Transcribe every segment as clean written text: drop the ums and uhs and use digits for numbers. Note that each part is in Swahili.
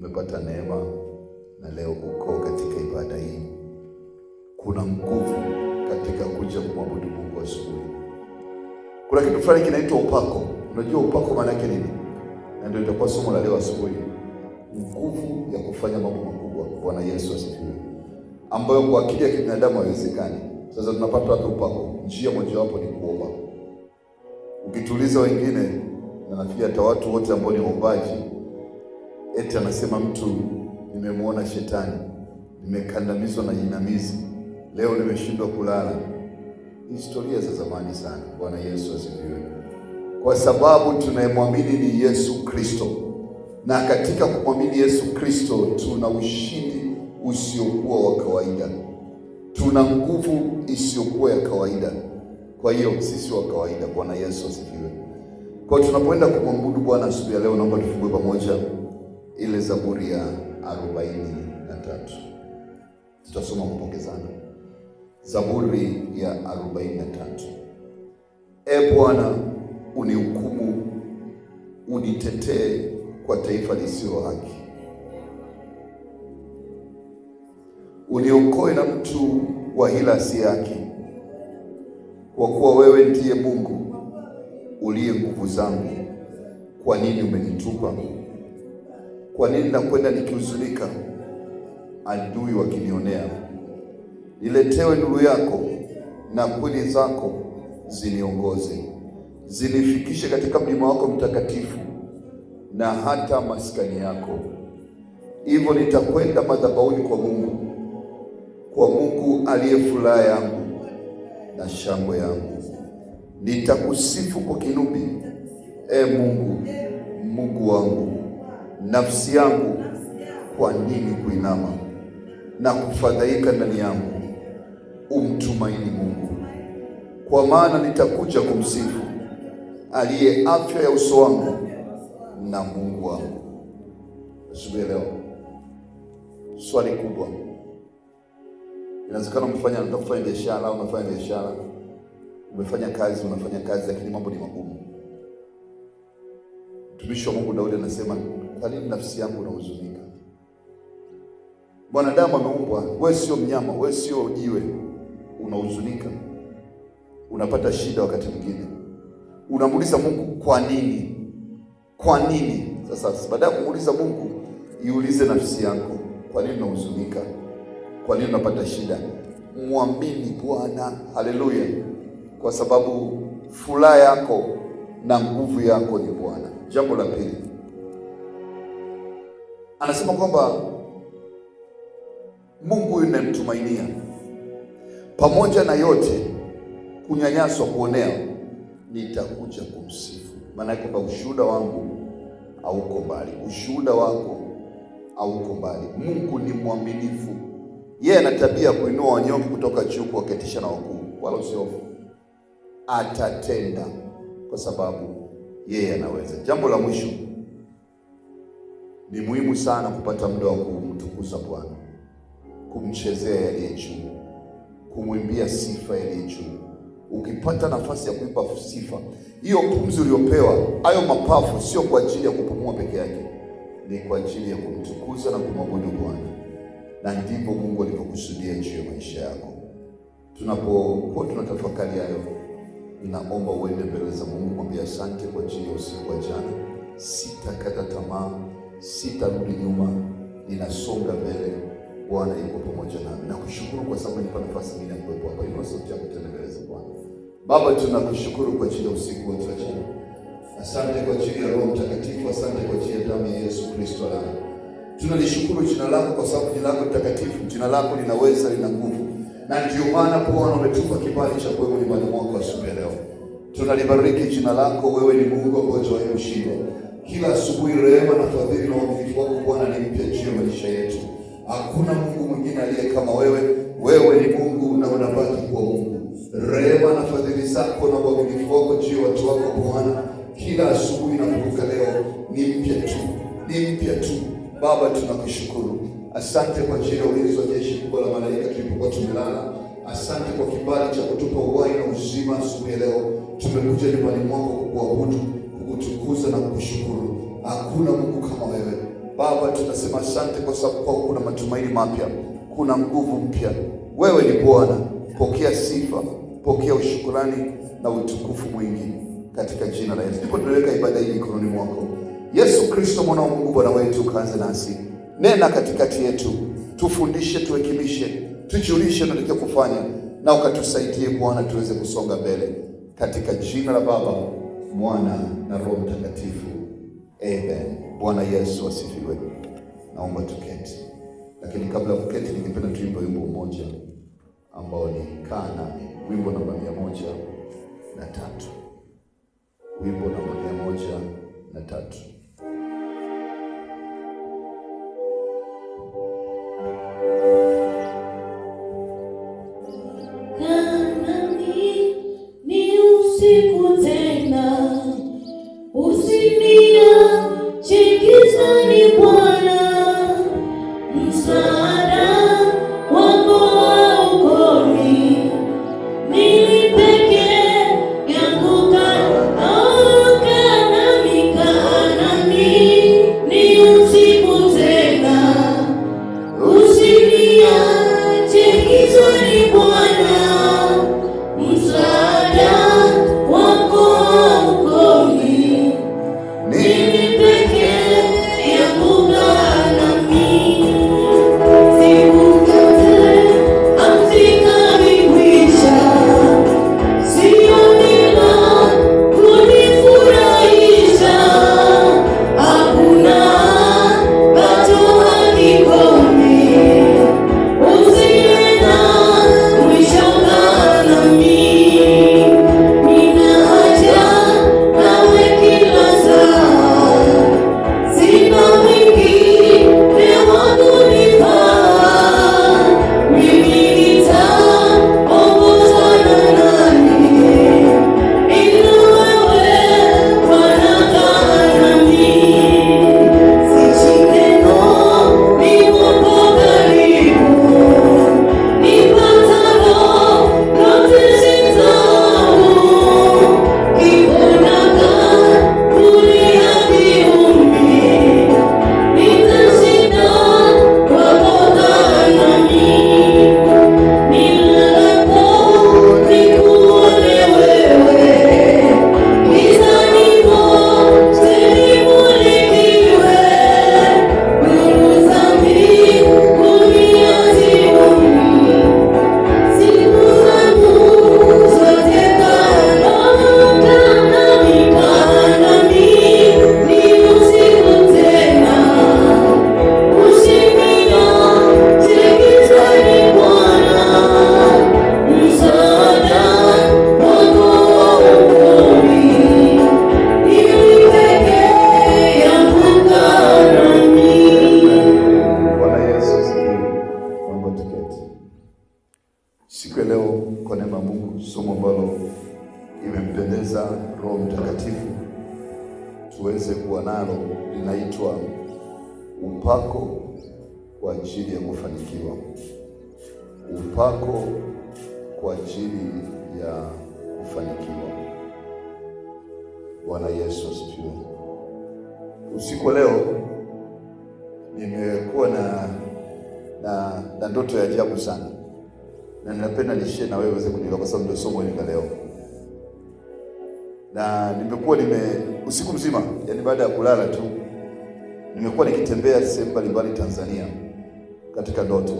umepata neema na leo uko katika ibada hii. Kuna nguvu katika kuja kumwabudu Mungu asubuhi. Kuna kitu fulani kinaitwa upako. Unajua upako maana yake nini? Na ndio itakuwa somo la leo asubuhi. Nguvu ya kufanya mambo makubwa. Bwana Yesu asifiwe. Ambayo kwa akili ya kibinadamu haiwezekani. Sasa tunapata wapi upako? Njia mojawapo ni kuomba. Ukituliza wengine, na nafikiri hata watu wote ambao ni waombaji, eti anasema mtu, nimemwona shetani, nimekandamizwa na jinamizi, leo nimeshindwa kulala. Historia za zamani sana. Bwana Yesu asifiwe. Kwa sababu tunayemwamini ni Yesu Kristo, na katika kumwamini Yesu Kristo tuna ushindi usiokuwa wa kawaida, tuna nguvu isiyokuwa ya kawaida. Kwa hiyo sisi wa kawaida. Bwana Yesu asifiwe. Kwa tunapoenda kumwabudu Bwana asubuhi ya leo, naomba tufungue pamoja ile Zaburi ya 43. Tutasoma kupokezana. Zaburi ya 43. E Bwana, unihukumu, unitetee kwa taifa lisilo haki. Uniokoe na mtu wa hila si haki. Kwa kuwa wewe ndiye Mungu uliye nguvu zangu. Kwa nini umenitupa? Kwa nini nakwenda nikihuzunika, adui wakinionea? Niletewe nuru yako na kweli zako ziniongoze. Zinifikishe katika mlima wako mtakatifu na hata maskani yako. Hivyo nitakwenda madhabahuni kwa Mungu aliye furaha yangu na shangwe yangu. Nitakusifu kwa kinubi, e Mungu, Mungu wangu. Nafsi yangu kwa nini kuinama na kufadhaika ndani yangu? Umtumaini Mungu, kwa maana nitakuja kumsifu aliye afya ya uso wangu na Mungu wangu. Asubuhi leo swali kubwa. Inawezekana unataka kufanya biashara au unafanya biashara, unafanya kazi lakini mambo ni magumu. Mtumishi wa Mungu Daudi anasema, kwa nini nafsi yangu inahuzunika? Mwanadamu ameumbwa, wewe sio mnyama, wewe sio jiwe, unahuzunika. Unapata shida wakati mwingine. Unamuuliza Mungu, kwa nini? Kwa nini? Sasa baada ya kumuuliza Mungu, iulize nafsi yako, kwa nini unahuzunika? Kwa nini unapata shida? Muamini Bwana. Haleluya. Kwa sababu furaha yako na nguvu yako ni Bwana. Jambo la pili, anasema kwamba Mungu ninamtumainia, pamoja na yote, kunyanyaswa, kuonewa, nitakuja kumsifu. Maana yake kwamba ushuhuda wangu hauko mbali, ushuhuda wako hauko mbali. Mungu ni mwaminifu. Yeye ana tabia kuinua wanyonge kutoka juu, kuwaketisha na wakuu. Wala usiofu, atatenda, kwa sababu yeye anaweza. Jambo la mwisho, ni muhimu sana kupata muda wa kumtukuza Bwana, kumchezea yaliye juu, kumwimbia sifa yaliye juu. Ukipata nafasi ya kuipa sifa, hiyo pumzi uliopewa, hayo mapafu, sio kwa ajili ya kupumua peke yake, ni kwa ajili ya kumtukuza na kumwabudu Bwana. Na ndivyo Mungu alivyokusudia juu ya maisha yako. Tunapokuwa tunatafakari hayo, ninaomba uende mbele za Mungu, mwambie asante kwa ajili ya usiku wa jana. Sitakata tamaa, sitarudi nyuma, ninasonga mbele. Bwana yuko pamoja nami. Nakushukuru kwa sababu nipa nafasi nyingine ya kuwepo hapa. Inua sauti yako tena mbele za Bwana. Baba, tunakushukuru kwa ajili ya usiku wetu wa jana. Asante kwa ajili ya Roho Mtakatifu, asante kwa ajili ya damu ya Yesu Kristo alana. Tunalishukuru jina lako kwa sababu jina lako takatifu, jina lako linaweza, lina nguvu. Na ndio maana Bwana umetupa kibali cha kuwepo nyumbani mwako asubuhi leo. Tunalibariki jina lako. Wewe ni Mungu ambaye hujawahi kushindwa. Kila asubuhi rehema na fadhili na uaminifu wako Bwana ni mpya juu ya maisha yetu. Hakuna Mungu mwingine aliye kama wewe. Wewe ni Mungu na unabaki kuwa Mungu. Rehema na fadhili zako na uaminifu wako juu ya watu wako Bwana, kila asubuhi na kuvuka leo ni mpya tu, ni mpya tu. Baba, tunakushukuru. Asante kwa ajili ya ulinzi wa jeshi kubwa la malaika tulipokuwa tumelala. Asante kwa kibali cha kutupa uhai na uzima asubuhi leo. Tumekuja nyumbani mwako kukuabudu, kukutukuza na kukushukuru. Hakuna Mungu kama wewe. Baba, Baba, tunasema asante kwa sababu kwako kuna matumaini mapya, kuna nguvu mpya. Wewe ni Bwana. Pokea sifa, pokea ushukrani na utukufu mwingi katika jina la Yesu. Ndipo tunaweka ibada hii mikononi mwako. Yesu Kristo, mwana wa Mungu, Bwana wetu, kaanze nasi. Nena katikati yetu, tufundishe, tuhekimishe, tujulishe tunatakiwa kufanya, na ukatusaidie Bwana tuweze kusonga mbele katika jina la Baba, Mwana na Roho Mtakatifu. Amen. Bwana Yesu asifiwe. Naomba tuketi. Lakini kabla ya kuketi, ningependa tuimbe wimbo mmoja ambao ni Kaa Nami, wimbo namba 103. Wimbo namba 103. Roho Mtakatifu tuweze kuwa nalo linaitwa upako kwa ajili ya kufanikiwa. Upako kwa ajili ya kufanikiwa. Bwana Yesu asifiwe. Usiku leo nimekuwa na ndoto ya ajabu sana, na ninapenda nishare na wewe uweze kunielewa kwa sababu ndio somo hili leo. Na nimekuwa usiku mzima, yani baada ya kulala tu, nimekuwa nikitembea sehemu mbalimbali Tanzania katika ndoto.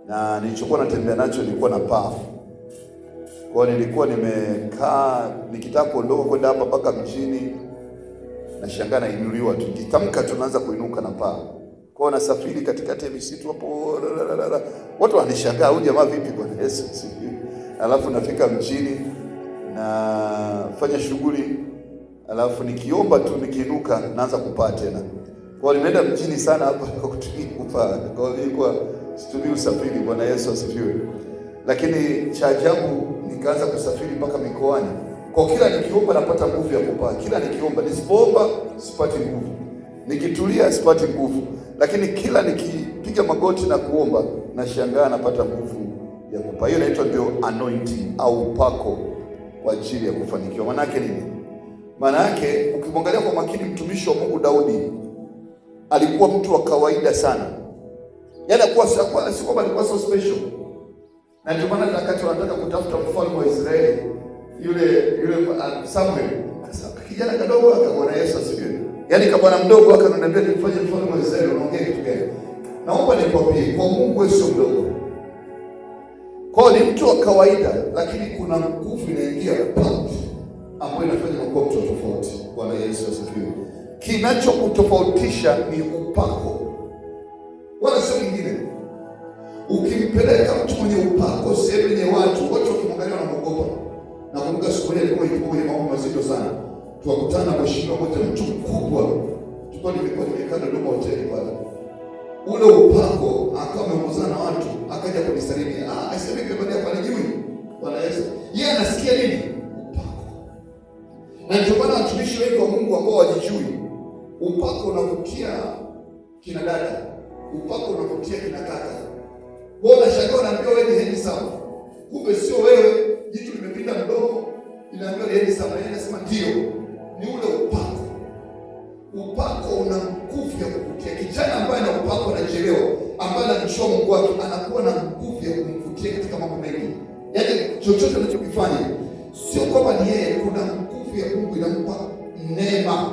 Na nilichokuwa natembea nacho nilikuwa na paa. Kwa hiyo nilikuwa nimekaa nikitaka kuondoka kwenda hapa mpaka mjini, na shangaa nainuliwa tu. Nikitamka tunaanza kuinuka na paa. Kwa hiyo nasafiri katikati ya misitu hapo. Watu wanishangaa, huyu jamaa vipi Bwana Yesu? Alafu nafika mjini na fanya shughuli, alafu nikiomba tu nikiinuka naanza kupaa tena. Kwa hiyo nimeenda mjini sana hapa kwa kutumia kupaa. Kwa hiyo ilikuwa situmii usafiri. Bwana Yesu asifiwe. Lakini cha ajabu nikaanza kusafiri mpaka mikoani. Kwa kila nikiomba napata nguvu ya kupaa. Kila nikiomba, nisipoomba sipati nguvu. Nikitulia sipati nguvu. Lakini kila nikipiga magoti na kuomba nashangaa napata nguvu ya kupaa. Hiyo inaitwa ndio anointing au upako kwa ajili ya kufanikiwa. Maana yake nini? Maana yake ukimwangalia kwa makini mtumishi wa Mungu Daudi, alikuwa mtu wa kawaida sana, yaani si kwamba alikuwa so special. Na ndio maana wakati wanataka kutafuta mfalme wa Israeli, yule Samuel, kijana kadogo akamwona Yesu asifiwe. Yaani kama bwana mdogo akanambia nifanye mfalme wa Israeli, unaongea kitu gani? Naomba nikwambie, kwa Mungu wewe sio mdogo. Kwa ni mtu wa kawaida, lakini kuna nguvu inaingia ambayo inafanya mambo tofauti. Bwana Yesu asifiwe. Kinachokutofautisha ni upako, wala sio kingine. Ukimpeleka mtu mwenye upako sehemu yenye watu wakimwangalia wanaogopa. Na kumbuka siku ile ilikuwa kwenye mambo mazito sana. Tukakutana na mheshimiwa mmoja, mtu mkubwa. Tulikuwa nimekaa Dodoma hoteli pale. Ule upako akawa ameongozana na watu, akaja kunisalimia. Aseme kwa baada ya pale juu. Bwana Yesu. Yeye anasikia nini? Upako. Na ndio maana watumishi wengi wa Mungu ambao wajijui, upako unavutia kina dada, upako unavutia kina kaka. Bora shaka unaambiwa wewe ni hendi sawa. Kumbe sio wewe, jitu limepinda mdomo, inaambiwa hendi sawa. Yeye anasema ndio. Ni ule upako. Upako una nguvu ya kuvutia. Kijana ambaye ana upako anachelewa, ambaye anamshua Mungu wake, anakuwa na nguvu ya kumvutia katika mambo mengi. Yaani chochote anachokifanya sio kwamba ni yeye, kuna nguvu ya Mungu inampa neema.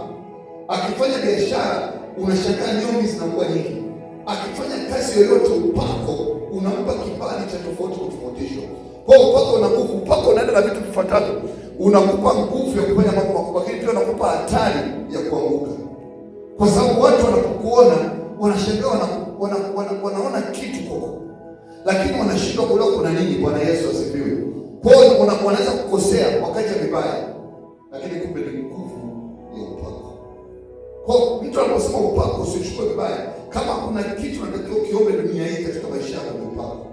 Akifanya biashara unashangaa nyombi zinakuwa nyingi. Akifanya kazi yoyote, upako unampa kibali cha tofautishwa. Kwa upako una nguvu. Upako unaenda na vitu vifuatavyo. Unakupa nguvu ya kufanya mambo makubwa, lakini pia unakupa hatari ya kuanguka. Kwa sababu watu wanapokuona wanashangaa, wanaona kitu kwako, lakini wanashindwa kuelewa kuna nini. Bwana Yesu asifiwe. Kwa hiyo wanaweza kukosea wakati vibaya, lakini kumbe ni nguvu ya upako. Kwa mtu anaposema upako, usichukue vibaya. Kama kuna kitu unatakiwa kiombe dunia hii katika maisha yako, ni upako.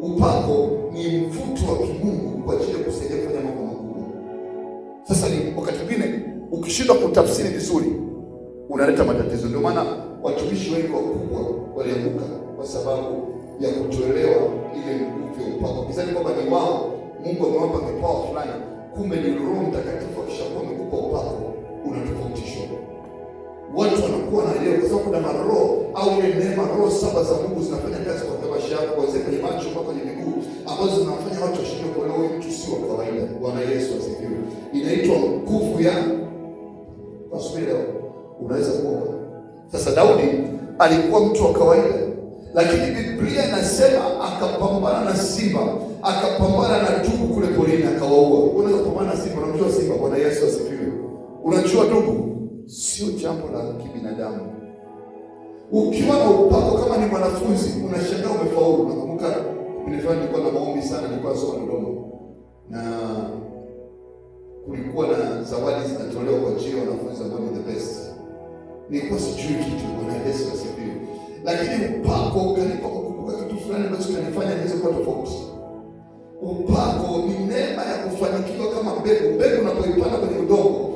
Upako ni mvuto wa kimungu kwa ajili ya kusaidia kufanya mambo makubwa. Sasa ni wakati mwingine ukishindwa kutafsiri vizuri unaleta matatizo. Ndio maana watumishi wengi wakubwa walianguka kwa sababu ya kutoelewa ile nguvu ya upako. Kisani kwamba ni wao Mungu amewapa kipawa fulani, kumbe ni Roho Mtakatifu akishakuwa amekupa upako unatofautishwa. Watu wanakuwa wanaelewa kwa sababu kuna maroho au ile neema, roho saba za Mungu zinafanya kazi kwa maisha yako, kuanzia kwenye macho mpaka kwenye miguu, ambazo zinafanya watu washindwe kuelewa huyu mtu sio wa kawaida. Bwana Yesu asifiwe. Inaitwa nguvu ya leo. Unaweza kuomba. Sasa Daudi alikuwa mtu wa kawaida, lakini Biblia inasema akapambana na simba, akapambana na dubu kule porini akawaua. Unaweza kupambana na simba, unamjua simba. Bwana Yesu asifiwe. Unajua dubu sio jambo la kibinadamu. Ukiwa na upako kama ni mwanafunzi, unashangaa umefaulu. Nakumbuka nilikuwa na maombi sana, nilikuwa soma Dodoma, na kulikuwa na zawadi zinatolewa kwa ajili ya wanafunzi ambao ni the best. Nilikuwa sijui kitu. Bwana Yesu asifiwe. Lakini upako ukanipa kukumbuka kitu fulani ambacho kanifanya niweze kuwa tofauti. Upako ni neema ya kufanikiwa kama mbegu. Mbegu unapoipanda kwenye udongo,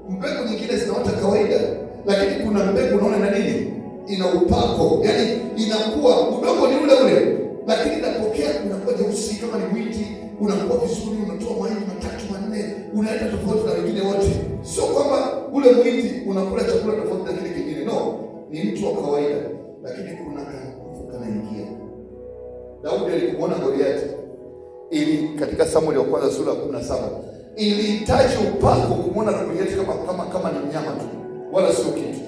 mbegu nyingine zinaota kawaida, lakini kuna mbegu unaona na nini? Ina upako. Yaani inakuwa udongo ni ule ule, lakini inapokea unakuwa jeusi kama ni mwiti, unakuwa vizuri, unatoa mahindi matatu manne, unaenda tofauti na wengine wote. Sio kwamba ule mwiti unakula chakula tofauti na kile kingine. No, ni mtu wa kawaida, lakini kuna nguvu kanaingia. Daudi alipomwona Goliathi, ili katika Samueli wa kwanza sura ya 17, ilihitaji upako kumwona Goliathi kama ni mnyama tu, wala sio kitu.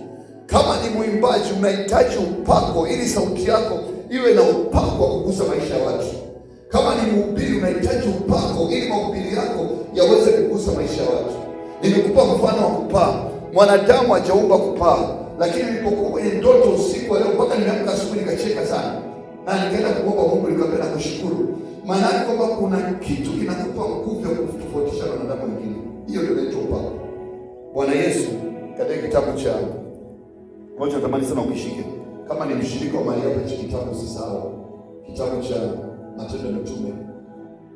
Kama ni mwimbaji unahitaji upako ili sauti yako iwe na upako wa kugusa maisha ya watu. Kama ni mhubiri unahitaji upako ili mahubiri yako yaweze kugusa maisha ya watu. Nimekupa mfano wa kupaa. Mwanadamu hajaumba kupaa, lakini nilipokuwa kwenye ndoto usiku leo mpaka nimeamka asubuhi nikacheka sana. Na nikaenda kuomba Mungu, nikamwambia na kushukuru. Maana kwamba kuna kitu kinakupa nguvu ya kutofautisha na wanadamu wengine. Hiyo ndio inaitwa upako. Bwana Yesu katika kitabu cha moja, natamani sana ukishike. Kama ni mshirika wa Maria hapa kitabu usisahau. Kitabu cha Matendo ya Mitume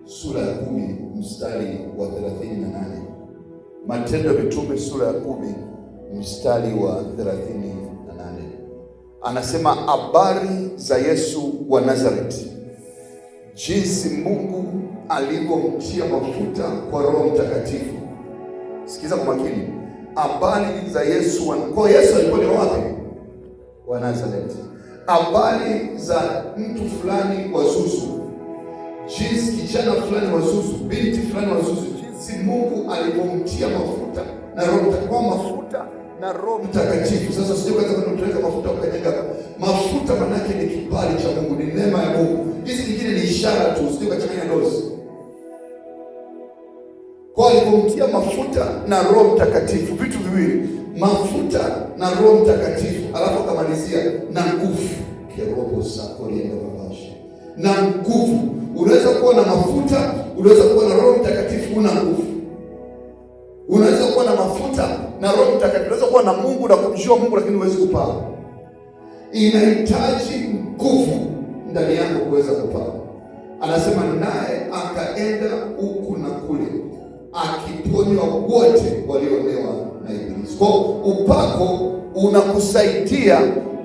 sura ya 10 mstari wa 38. Matendo ya Mitume sura ya 10 mstari wa 38. Anasema habari za Yesu wa Nazareti, jinsi Mungu alivyomtia mafuta kwa Roho Mtakatifu. Sikiza kwa makini. Habari za Yesu kwa Yesu alikuwa ni wapi? wa Nazareti, habari za mtu fulani wa Zuzu, jinsi kijana fulani wa Zuzu, binti fulani wa Zuzu, jinsi Mungu alipomtia mafuta na Roho Mtakatifu. Sasa sio kaza kunataka mafuta ukanyaga. Mafuta maana yake ni kibali cha Mungu, ni neema ya Mungu. Hizi nyingine ni ishara tu, sio kachanganya dozi. Kwa alipomtia mafuta na Roho Mtakatifu, vitu viwili, mafuta na Roho Mtakatifu, alafu akamalizia na nguvu. Kiroho sakoli ya babashi. Na nguvu. Unaweza kuwa na mafuta, unaweza kuwa na Roho Mtakatifu, una nguvu. Unaweza kuwa na mafuta na Roho Mtakatifu, unaweza kuwa na Mungu na kumjua Mungu lakini huwezi kupaa. Inahitaji nguvu ndani yako kuweza kupaa. Anasema naye akaenda huku na kule akiponya wote walionewa na Ibilisi. Kwa upako unakusaidia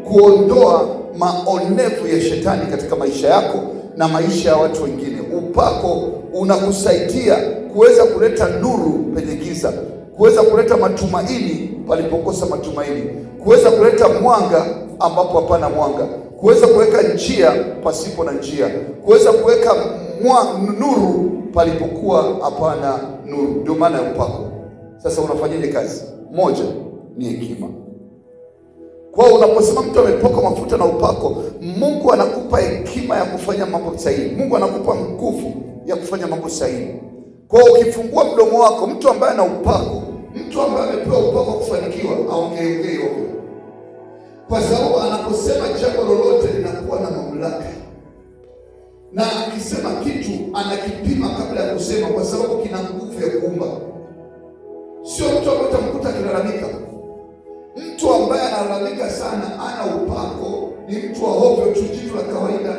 kuondoa maonevu ya shetani katika maisha yako na maisha ya watu wengine. Upako unakusaidia kuweza kuleta nuru penye giza, kuweza kuleta matumaini palipokosa matumaini, kuweza kuleta mwanga ambapo hapana mwanga, kuweza kuweka njia pasipo na njia, kuweza kuweka nuru palipokuwa hapana nuru. Ndio maana ya upako. Sasa unafanyaje kazi? Moja ni hekima. Kwa unaposema mtu amepoka mafuta na upako, Mungu anakupa hekima ya kufanya mambo sahihi. Mungu anakupa nguvu ya kufanya mambo sahihi. Kwa ukifungua mdomo wako, mtu ambaye ana upako, mtu ambaye amepewa upako kufanikiwa, aongee ovyo. Kwa sababu anaposema jambo lolote linakuwa na mamlaka. Na akisema kitu anakipima kabla ya kusema, kwa sababu kina nguvu ya kuumba. Sio mtu ambaye utamkuta akilalamika. Mtu ambaye analalamika sana ana upako ni mtu wa hovyo tu, jitu la kawaida.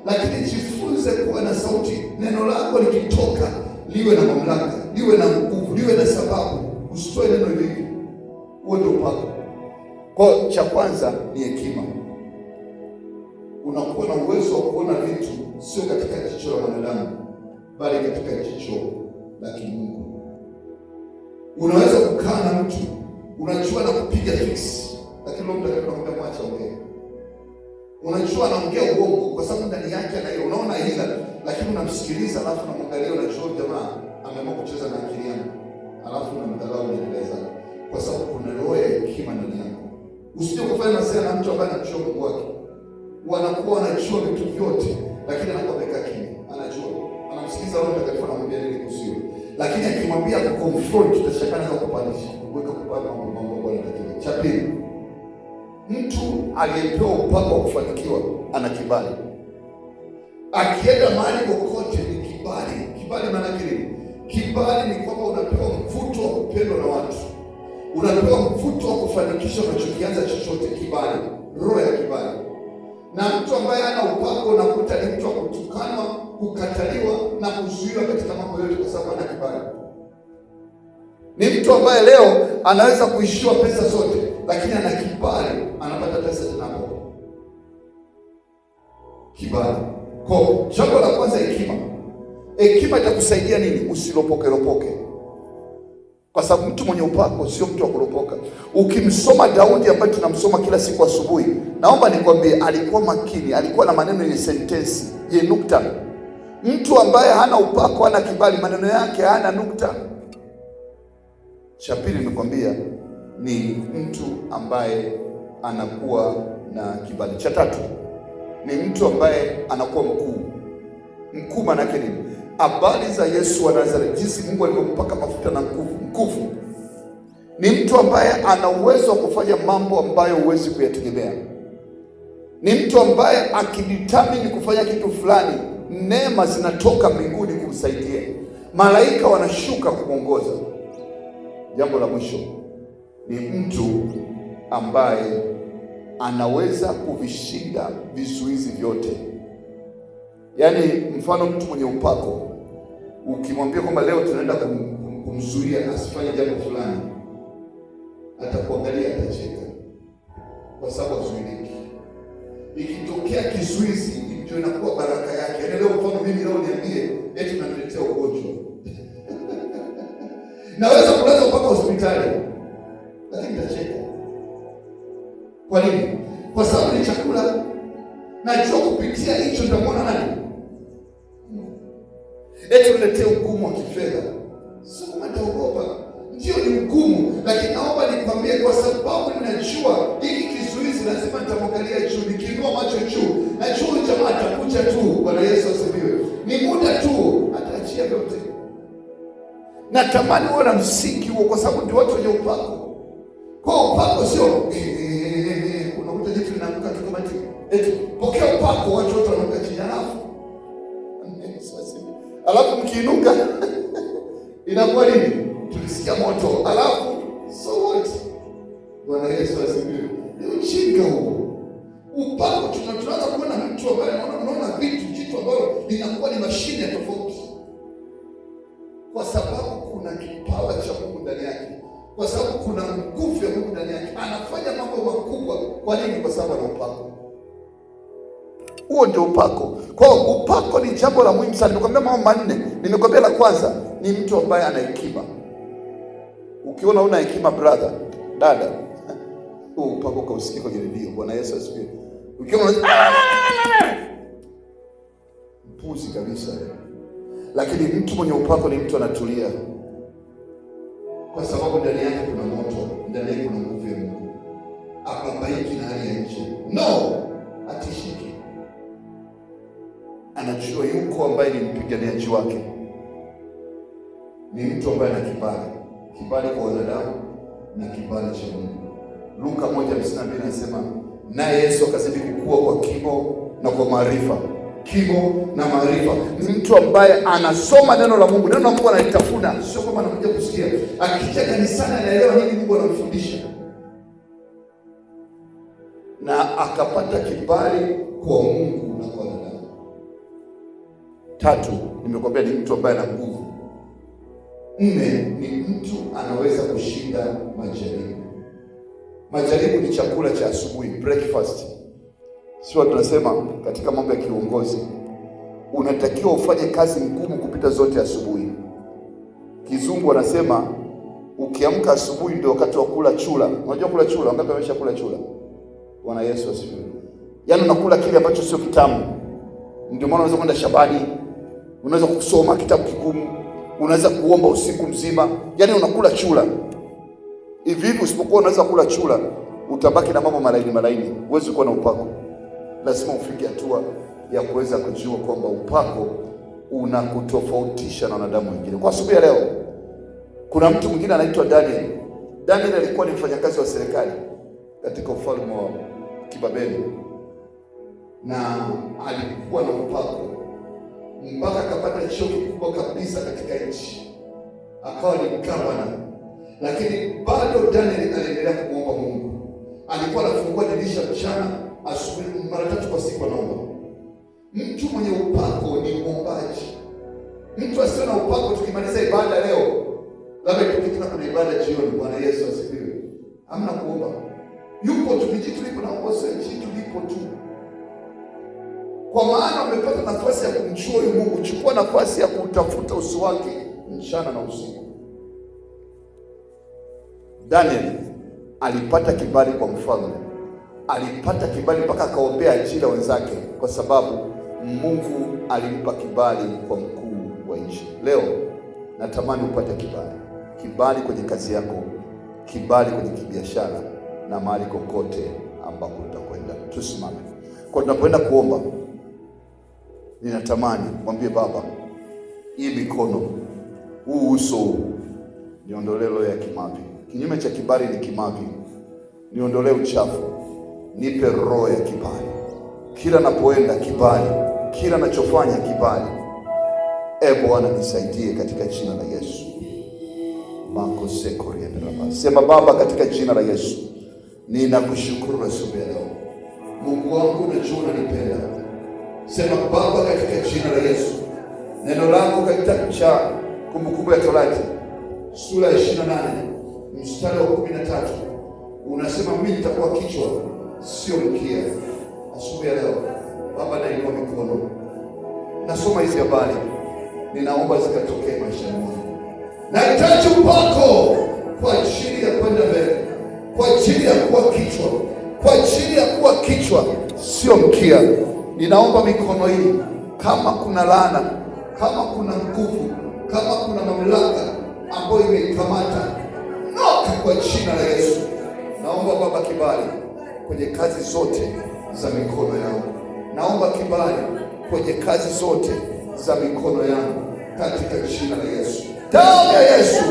Lakini jifunze kuwa na sauti. Neno lako likitoka liwe na mamlaka, liwe na nguvu, liwe na sababu. Usitoe neno hili. Huo ndio upako. Kwa cha kwanza ni hekima. Unakuwa na uwezo wa kuona vitu sio katika jicho la mwanadamu, bali katika jicho la kimungu. Unaweza kukaa na mtu unajua na kupiga fix, lakini Roho Mtakatifu anakuambia mwacha ongea. Unajua anaongea uongo kwa sababu ndani yake ana hiyo, unaona hila, lakini unamsikiliza, alafu unamwangalia, unajua jamaa ameamua kucheza na akili yako, alafu unamdharau unaendeleza, kwa sababu kuna roho ya hekima ndani yako. Usije kufanya masaa na mtu ambaye anajua Mungu wake. Wanakuwa wanajua vitu vyote, lakini anakuwa amekaa kimya. Anajua, anamsikiliza Roho Mtakatifu anamwambia nini kusio. Lakini akimwambia kuconfront, tutashakana za kupandisha, kuweka kupanda mambo bora katika. Cha pili, mtu aliyepewa upako wa kufanikiwa ana kibali. Akienda mahali kokote ni kibali. Kibali maana yake nini? Kibali ni kwamba unapewa mvuto wa kupendwa na watu. Unapewa mvuto wa kufanikisha unachokianza chochote. Kibali, roho ya kibali. Na mtu ambaye hana upako unakuta ni mtu wa kutukanwa, kukataliwa na kuzuiwa katika mambo yote kwa sababu hana kibali. Ni mtu ambaye leo anaweza kuishiwa pesa zote, lakini ana kibali, anapata pesa zinapo. Kibali. Kwa jambo la kwanza hekima. Hekima itakusaidia nini? Usilopoke. Kwa sababu mtu mwenye upako sio mtu wa kuropoka. Ukimsoma Daudi ambaye tunamsoma kila siku asubuhi, naomba nikwambie alikuwa makini, alikuwa na maneno yenye sentensi, yenye nukta. Mtu ambaye hana upako, hana kibali, maneno yake hana nukta. Cha pili nimekwambia ni mtu ambaye anakuwa na kibali. Cha tatu ni mtu ambaye anakuwa mkuu. Mkuu maana yake nini? Habari za Yesu wa Nazareti, jinsi Mungu alivyompaka mafuta na nguvu. Mkufu ni mtu ambaye ana uwezo wa kufanya mambo ambayo huwezi kuyategemea. Ni mtu ambaye akidetermine kufanya kitu fulani, neema zinatoka mbinguni kumsaidia. Malaika wanashuka kumwongoza. Jambo la mwisho ni mtu ambaye anaweza kuvishinda vizuizi vyote. Yaani mfano mtu mwenye upako, ukimwambia kwamba leo tunaenda kumzuia asifanye jambo fulani, atakuangalia, atacheka, kwa sababu azuiliki. Ikitokea kizuizi, ndio inakuwa baraka yake. Yaani leo mfano mimi leo niambie eti tunaletea ugonjwa naweza kulaza mpaka hospitali, lakini nitacheka. Kwa nini? kwa sababu ni chakula. Najua kupitia hicho nitamwona nani? Eti uniletee ugumu wa kifedha, sio kama nitaogopa. Ndio ni ugumu, lakini naomba nikwambie, kwa sababu ninajua hiki kizuizi lazima nitamwangalia juu. Nikiinua macho juu, najua huyu jamaa atakuja tu. Bwana Yesu asifiwe. Ni muda tu, ataachia vyote. Natamani uwe na msingi huo, kwa sababu ndio watu wenye upako. Kwa upako sio unakuta jitu linaanguka tu kama eti pokea upako, watu wote wanaanguka chini. Alafu mkiinuka inakuwa nini? Tulisikia moto. Alafu so what? Bwana Yesu asifiwe. Ni ujinga huo. Upako tunaanza kuona mtu ambaye unaona jitu ambalo linakuwa ni mashine tofauti, kwa sababu kuna kipawa cha Mungu ndani yake, kwa sababu kuna nguvu ya Mungu ndani yake. Anafanya mambo makubwa. Kwa nini? Kwa sababu ana upako. Huo ndio upako. Kwa hiyo upako ni jambo la muhimu sana. Nimekwambia mambo manne. Nimekwambia la kwanza ni mtu ambaye ana hekima. Ukiona una hekima brother, dada, huo upako kausikia kwenye redio. Bwana Yesu asifiwe. Ukiona mpuzi kabisa. Lakini mtu mwenye upako ni mtu anatulia, kwa sababu ndani yake kuna moto, ndani yake kuna nguvu ya Mungu. Ababaiki na hali ya nje. No, atishiki. Anajua yuko ambaye ni mpiganiaji wake. Ni mtu ambaye ana kibali. Kibali kwa wanadamu na kibali cha Mungu. Luka 1:52 anasema, naye Yesu akazidi kukua kwa kimo na kwa maarifa. Kimo na maarifa. Ni mtu ambaye anasoma neno la Mungu. Neno la Mungu analitafuna, sio kama anakuja kusikia. Akija kanisani anaelewa nini Mungu anamfundisha. Na akapata kibali kwa Mungu na kwa wanadamu. 3, nimekwambia ni mtu ambaye ana nguvu. 4, ni mtu anaweza kushinda majaribu. Majaribu ni chakula cha asubuhi, breakfast. Sio tunasema katika mambo ya kiongozi, unatakiwa ufanye kazi ngumu kupita zote asubuhi. Kizungu wanasema ukiamka asubuhi ndio wakati wa kula chula. Unajua kula chula? Wangapi wamesha kula chula? Bwana Yesu asifiwe. Yaani unakula kile ambacho sio kitamu. Ndio maana unaweza kwenda shambani, unaweza kusoma kitabu kigumu, unaweza kuomba usiku mzima. Yaani unakula chula. Hivi usipokuwa unaweza kula chula, utabaki na mambo malaini. Huwezi kuwa na upako. Lazima ufike hatua ya kuweza kujua kwamba upako unakutofautisha na wanadamu wengine. Kwa sababu ya leo kuna mtu mwingine anaitwa Daniel. Daniel alikuwa ni mfanyakazi wa serikali katika ufalme wa Kibabeli, na alikuwa na upako mpaka akapata cheo kikubwa kabisa katika nchi, akawa ni gavana. Lakini bado Daniel aliendelea kumwomba Mungu. Alikuwa anafungua dirisha mchana, asubuhi, mara 3 kwa siku anaomba. Mtu mwenye upako ni mwombaji. Mtu asiye na upako, tukimaliza ibada leo, labda tukikutana kuna ibada jioni, Bwana Yesu asifiwe, hamna kuomba. Yupo tukijitu lipo na uwezo jitu lipo tu. Kwa maana umepata nafasi ya kumjua huyu Mungu, chukua nafasi ya kutafuta uso wake mchana na usiku. Daniel alipata kibali kwa mfalme. Alipata kibali mpaka akaombea ajira wenzake, kwa sababu Mungu alimpa kibali kwa mkuu wa nchi. Leo natamani upate kibali. Kibali kwenye kazi yako, kibali kwenye kibiashara na mahali kokote ambapo utakwenda. Tusimame. Kwa tunapoenda kuomba, ninatamani mwambie Baba, hii mikono, huu uso, niondolee roho ya kimavi. Kinyume cha kibali ni kimavi. Niondolee uchafu. Nipe roho ya kibali. Kila napoenda kibali, kila nachofanya kibali. Bwana nisaidie katika jina la Yesu. Sema Baba, katika jina la Yesu, ninakushukuru asubuhi ya leo. Mungu wangu, najua unanipenda. Sema Baba, katika jina la Yesu, neno lako katika kitabu cha Kumbukumbu ya Torati sura ya 28 mstari wa 13 unasema mimi nitakuwa kichwa sio mkia. Asubuhi ya leo Baba, nainua mikono, nasoma hizi habari, ninaomba zikatokee maishani mwangu. Nahitaji upako kwa ajili ya kwenda mbele, kwa ajili ya kuwa kichwa, kwa ajili ya kuwa kichwa, sio mkia. Ninaomba mikono hii, kama kuna laana, kama kuna nguvu, kama kuna mamlaka ambayo imeikamata, ng'oka kwa jina la Yesu. Naomba Baba kibali kwenye kazi zote za mikono yangu. Naomba kibali kwenye kazi zote za mikono yangu katika jina la Yesu. Damu ya Yesu,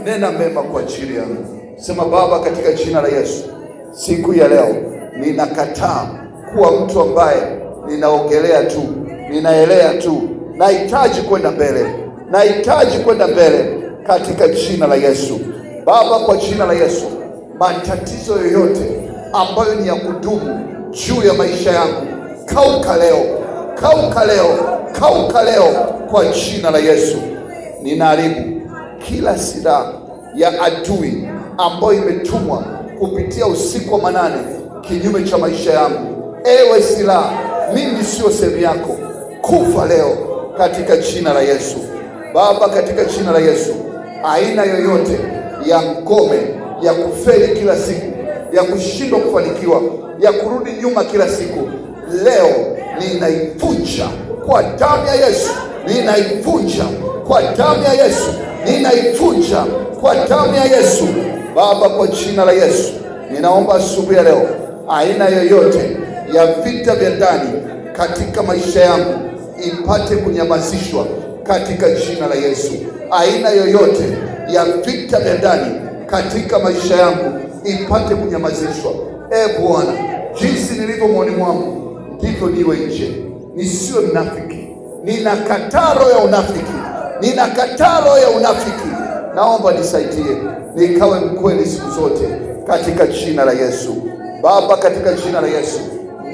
nena mema kwa ajili yangu. Sema Baba, katika jina la Yesu, siku ya leo ninakataa kuwa mtu ambaye ninaongelea tu, ninaelea tu. Nahitaji kwenda mbele, nahitaji kwenda mbele katika jina la Yesu. Baba, kwa jina la Yesu, matatizo yoyote ambayo ni ya kudumu juu ya maisha yangu, kauka leo, kauka leo, kauka leo kwa jina la Yesu. Ninaharibu kila silaha ya adui ambayo imetumwa kupitia usiku wa manane kinyume cha maisha yangu. Ewe silaha, mimi sio sehemu yako, kufa leo katika jina la Yesu. Baba, katika jina la Yesu, aina yoyote ya ngome ya kufeli kila siku, ya kushindwa kufanikiwa, ya kurudi nyuma kila siku, leo ninaivunja kwa damu ya Yesu, ninaivunja kwa damu ya Yesu, ninaivunja kwa damu ya Yesu. Baba, kwa jina la Yesu, ninaomba asubuhi ya leo, aina yoyote ya vita vya ndani katika maisha yangu ipate kunyamazishwa katika jina la Yesu. Aina yoyote ya vita vya ndani katika maisha yangu ipate kunyamazishwa. Bwana, jinsi nilivyo moyoni mwangu ndivyo niwe nje, nisiwe mnafiki. Ninakataa roho ya unafiki, ninakataa roho ya unafiki. Naomba nisaidie nikawe mkweli siku zote katika jina la Yesu. Baba, katika jina la Yesu,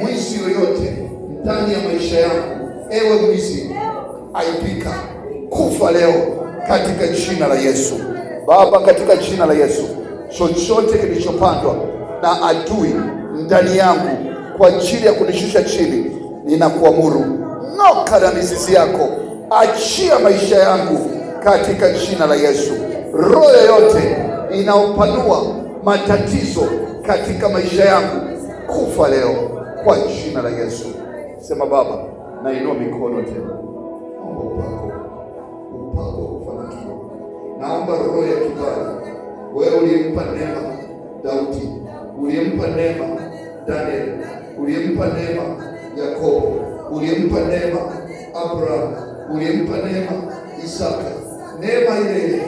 mwizi yoyote ndani ya maisha yangu, ewe mwizi, aibika, kufa leo katika jina la Yesu. Baba, katika jina la Yesu, chochote kilichopandwa na adui ndani yangu kwa ajili ya kunishusha chini, ninakuamuru, ng'oka na mizizi yako, achia maisha yangu katika jina la Yesu. Roho yoyote inaopanua matatizo katika maisha yangu, kufa leo kwa jina la Yesu. Sema Baba, nainua mikono tena, naomba upako kufanikiwa. Naomba roho ya kibali. Wewe uliyempa neema Daudi, uliyempa neema Daniel, uliyempa neema Yakobo, uliyempa neema Abraham, uliyempa neema Isaka, neema ile ile,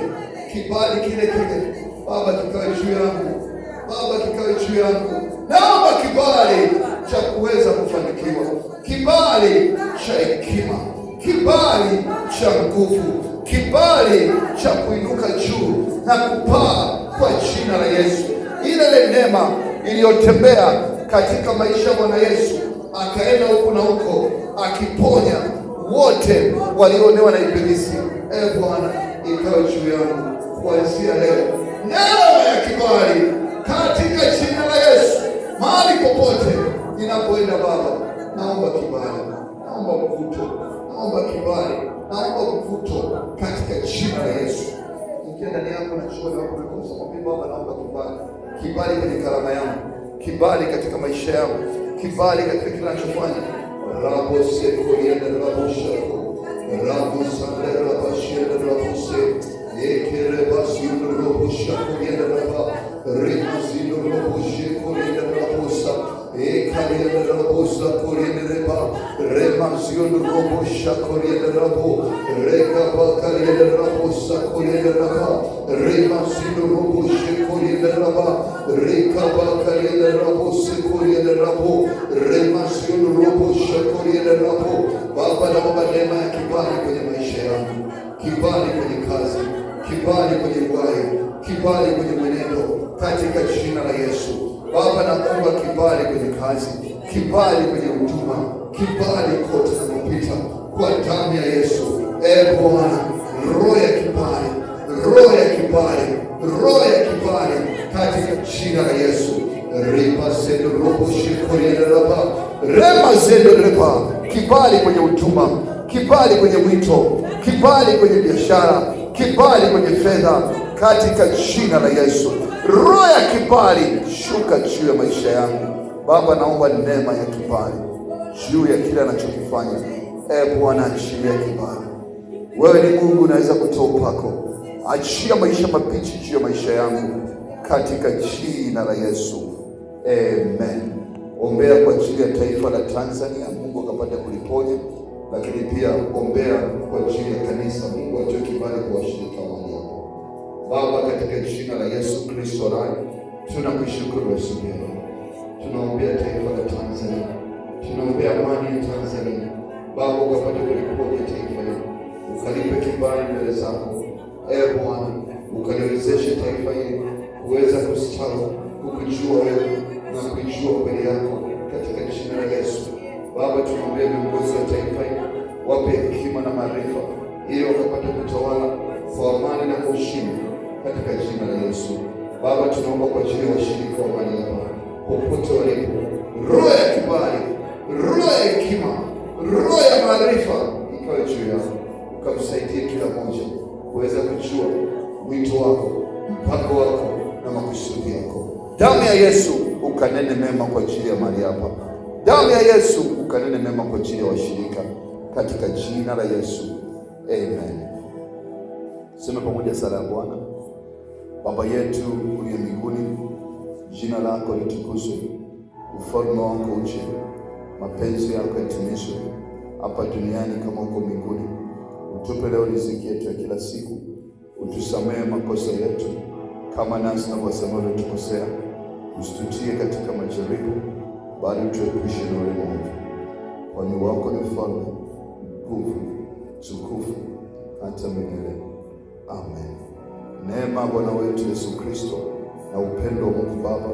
kibali kile kile Baba kikawe juu yangu, Baba kikawe juu yangu. Naomba kibali cha kuweza kufanikiwa, kibali cha hekima, kibali cha nguvu, kibali cha kuinuka juu na kupaa kwa jina la Yesu. Ile neema iliyotembea katika maisha ya Bwana Yesu, akaenda huku na huko akiponya wote walionewa na ibilisi. Bwana, ikawe juu yangu kuanzia leo, neema ya kibali katika jina la Yesu. Mahali popote ninapoenda Baba, naomba kibali, naomba mvuto, naomba kibali, naomba mvuto katika jina la Yesu. Ingia ndani yako na chukua na kukosa Baba, naomba kibali, kibali kwenye karama yangu, kibali katika maisha yangu, kibali katika kila ninachofanya. Rabo seko yenda rabo shako, rabo sande rabo shenda rabo se, ekere basi rabo shako yenda rabo, rimozi rabo shako yenda rabo sa, ekare yenda rabo sa korende reba, remazi rabo shako yenda rabo, rekaba kare yenda rabo sa korende reba, remazi rabo shako yenda rabo, rekaba kare yenda rabo sa korende rabo, remazi rabo shako yenda rabo. Baba, naomba neema ya kibali kwenye maisha yangu, kibali kwenye kazi, kibali kwenye uhai, kibali kwenye mwenendo katika jina la Yesu. Baba, naomba kibali kwenye kazi, kibali kwenye huduma, kibali kote tunapopita kwa damu ya Yesu. Bwana, roho ya kibali, roho ya kibali, roho ya kibali katika jina la Yesu. Reba zendo robo shikorienda raba, rema zendo reba, kibali kwenye huduma, kibali kwenye mwito, kibali kwenye biashara, kibali kwenye fedha katika jina la Yesu. Roho ya kibali shuka juu ya maisha yangu Baba, naomba neema ya kibali juu ya kila anachokifanya. Bwana, achilia kibali. Wewe ni Mungu, unaweza kutoa upako. Achia maisha mabichi juu ya maisha yangu katika jina la Yesu, amen. Ombea kwa ajili ya taifa la Tanzania, Mungu akapata kuliponya, lakini pia ombea kwa ajili ya kanisa, Mungu atoe kibali kwa washirika wao. Baba, katika jina la Yesu Kristo rai, tunakushukuru Yesu. Tunaombea taifa la Tanzania, tunaombea amani ya Tanzania. Baba, ukapata kuliponya taifa hili, ukalipe kibali mbele zako. Bwana, ukaliwezeshe taifa hili kuweza kustawi, kukujua wewe na kujua kweli yako katika jina la Yesu. Baba, tunaombea viongozi wa taifa hili, wape hekima na maarifa ili wakapate kutawala kwa amani na kwa ushindi katika jina la Yesu. Baba, tunaomba kwa ajili ya washirika wa mali hapa popote walipo, roho ya kibali, roho ya hekima, roho ya maarifa ikawe juu yao, ukamsaidie kila mmoja kuweza kujua wito wako, mpango wako na makusudi yako. Damu ya Yesu ukanene mema kwa ajili ya mali hapa. Damu ya Yesu ukanene mema kwa ajili ya washirika katika jina la Yesu, amen. Sema pamoja sala ya Bwana. Baba yetu uliye mbinguni, jina lako litukuzwe, ufalme wako uje, mapenzi yako yatimizwe hapa duniani kama huko mbinguni. Utupe leo riziki yetu ya kila siku, utusamehe makosa yetu kama nasi tunavyosamehe waliotukosea, usitutie katika majaribu, bali utuepushe na yule mwovu. Kwani wako ni ufalme, nguvu, utukufu hata milele. Amen. Neema Bwana wetu Yesu Kristo na upendo wa Mungu Baba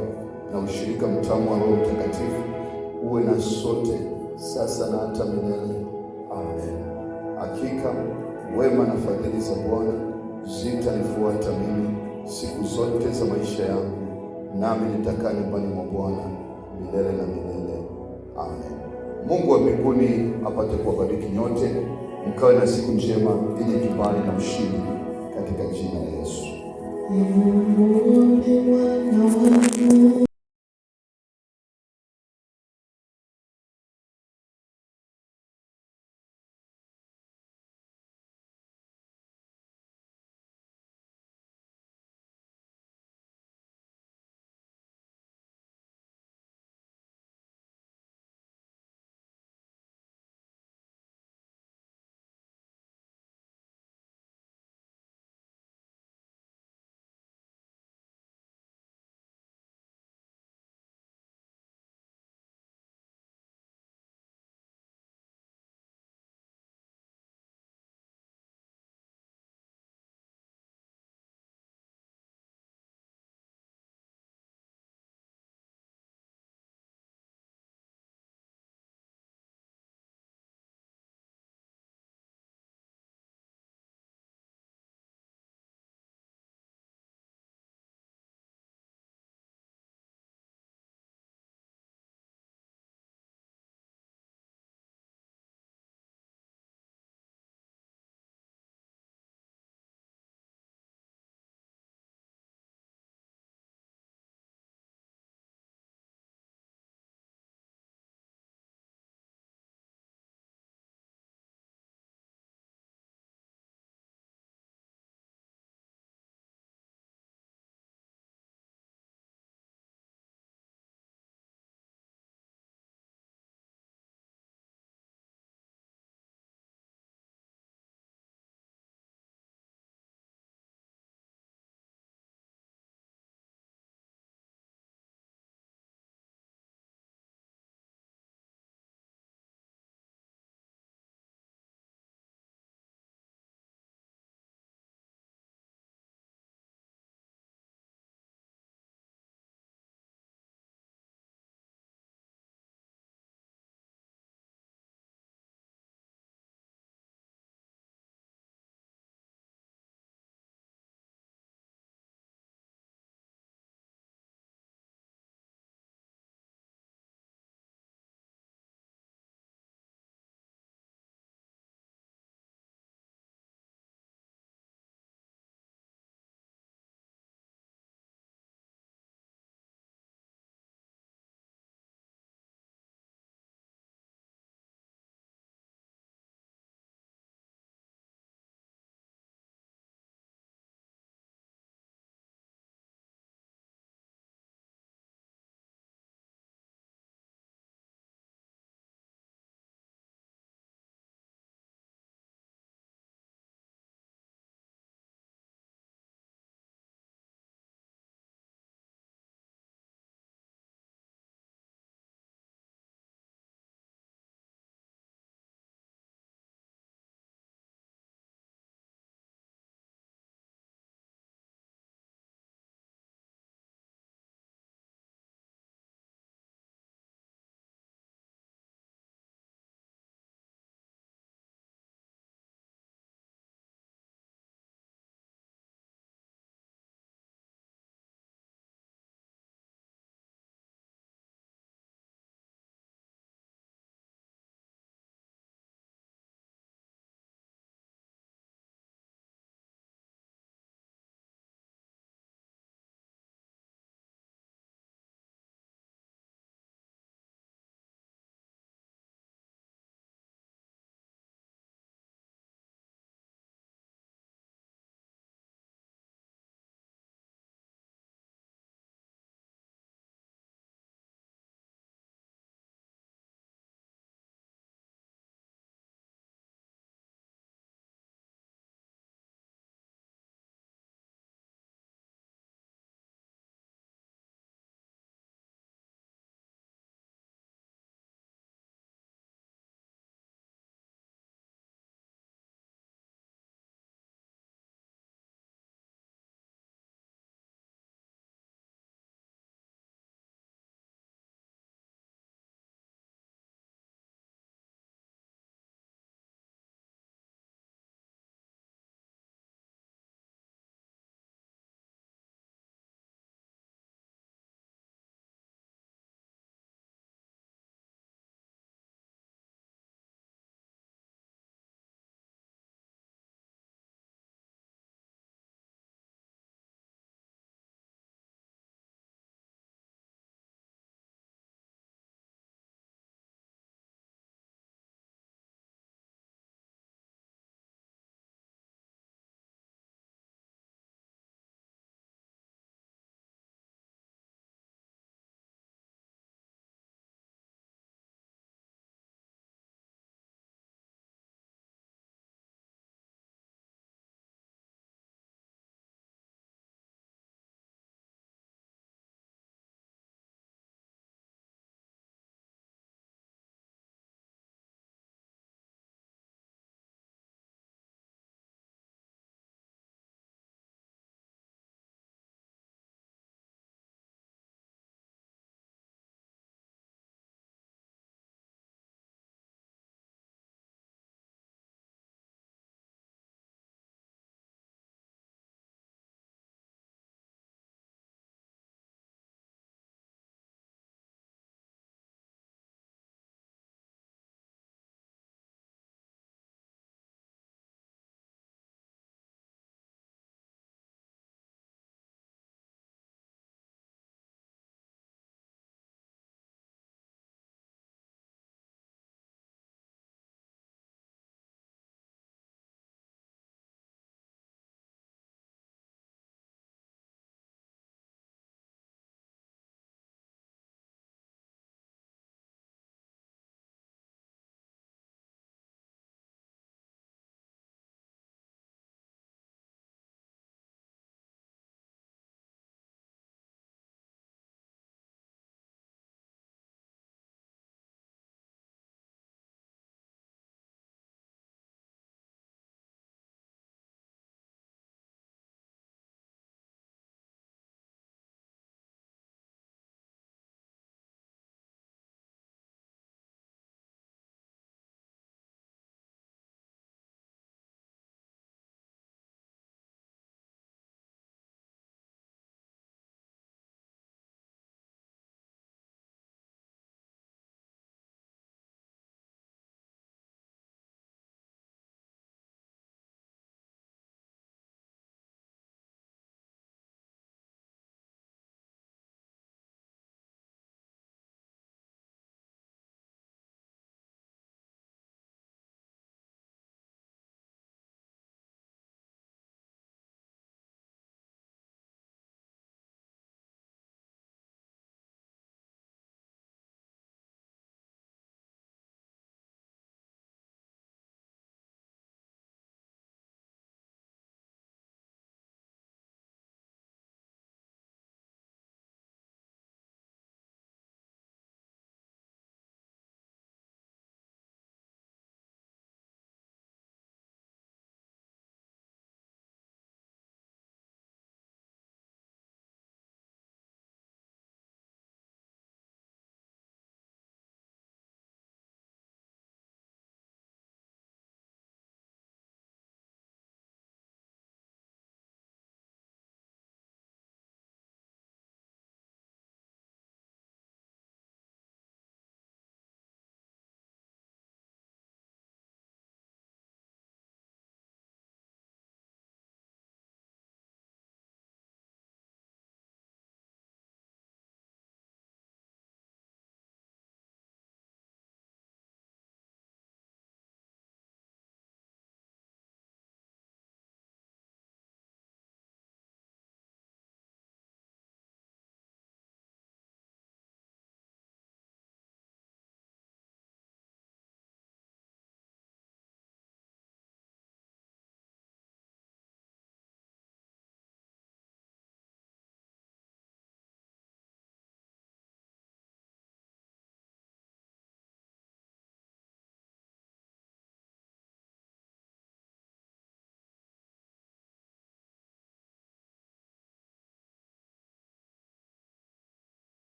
na ushirika mtamu wa Roho Mtakatifu uwe na sote sasa na hata milele. Amen. Hakika wema na fadhili za Bwana zitanifuata mimi siku zote za maisha yangu, nami nitakaa nyumbani mwa Bwana milele na milele. Amen. Mungu wa mbinguni apate kuwabariki nyote, mkawe na siku njema yenye kibali na ushindi katika jina la Yesu.